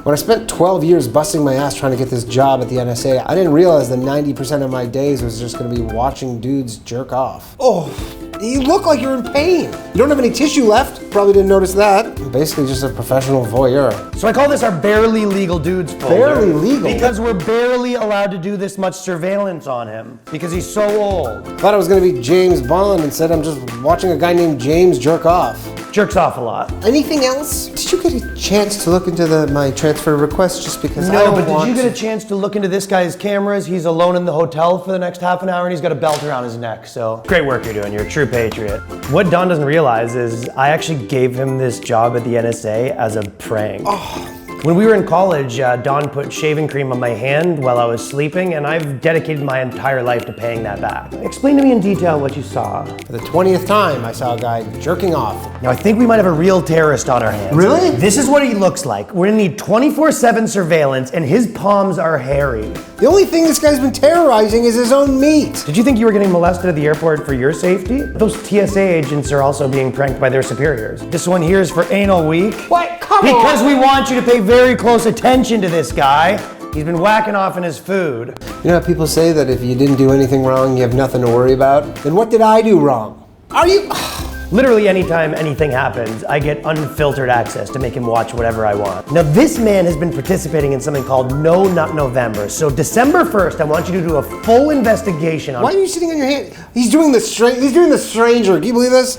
When I spent 12 years busting my ass trying to get this job at the NSA, I didn't realize that 90% of my days was just gonna be watching dudes jerk off. Oh, you look like you're in pain. You don't have any tissue left? Probably didn't notice that. I'm basically just a professional voyeur. So I call this our barely legal dudes folder. Barely legal? Because we're barely allowed to do this much surveillance on him. Because he's so old. Thought I was gonna be James Bond, instead I'm just watching a guy named James jerk off. Jerks off a lot. Anything else? Did you get a chance to look into my transfer request just because I No, don't but want did you get a chance to look into this guy's cameras? He's alone in the hotel for the next half an hour and he's got a belt around his neck, so. Great work you're doing, you're a true patriot. What Don doesn't realize is I actually gave him this job at the NSA as a prank. Oh. When we were in college, Don put shaving cream on my hand while I was sleeping, and I've dedicated my entire life to paying that back. Explain to me in detail what you saw. For the 20th time, I saw a guy jerking off. Now, I think we might have a real terrorist on our hands. Really? This is what he looks like. We're gonna need 24/7 surveillance, and his palms are hairy. The only thing this guy's been terrorizing is his own meat. Did you think you were getting molested at the airport for your safety? Those TSA agents are also being pranked by their superiors. This one here is for Anal Week. What? Come on! Because we want you to pay very close attention to this guy. He's been whacking off in his food. You know how people say that if you didn't do anything wrong, you have nothing to worry about? Then what did I do wrong? Are you... Literally anytime anything happens, I get unfiltered access to make him watch whatever I want. Now this man has been participating in something called No Nut November. So December 1st, I want you to do a full investigation on— Why are you sitting on your hand? He's doing the stranger. Can you believe this?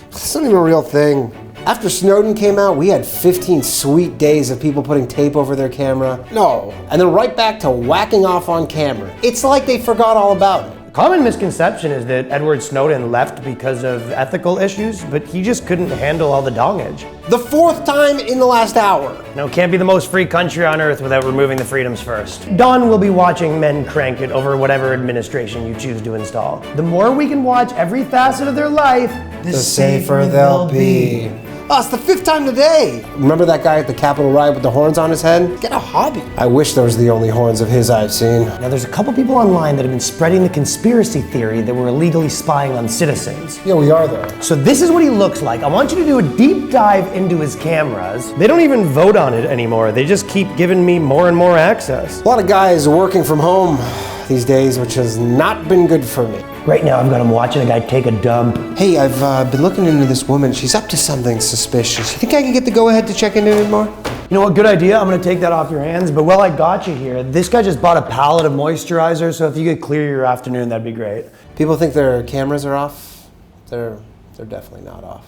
It's not even a real thing. After Snowden came out, we had 15 sweet days of people putting tape over their camera. No. And then right back to whacking off on camera. It's like they forgot all about it. Common misconception is that Edward Snowden left because of ethical issues, but he just couldn't handle all the dongage. The 4th time in the last hour. No, can't be the most free country on earth without removing the freedoms first. Don will be watching men crank it over whatever administration you choose to install. The more we can watch every facet of their life, the safer they'll be. Oh, it's the 5th time today. Remember that guy at the Capitol riot with the horns on his head? Get a hobby. I wish those were the only horns of his I've seen. Now there's a couple people online that have been spreading the conspiracy theory that we're illegally spying on citizens. Yeah, we are though. So this is what he looks like. I want you to do a deep dive into his cameras. They don't even vote on it anymore. They just keep giving me more and more access. A lot of guys working from home these days, which has not been good for me. Right now I've got him watching a guy take a dump. Hey, I've been looking into this woman. She's up to something suspicious. You think I can get the go-ahead to check into it more? You know what, good idea. I'm gonna take that off your hands, but while I got you here, this guy just bought a pallet of moisturizer, so if you could clear your afternoon, that'd be great. People think their cameras are off. They're definitely not off.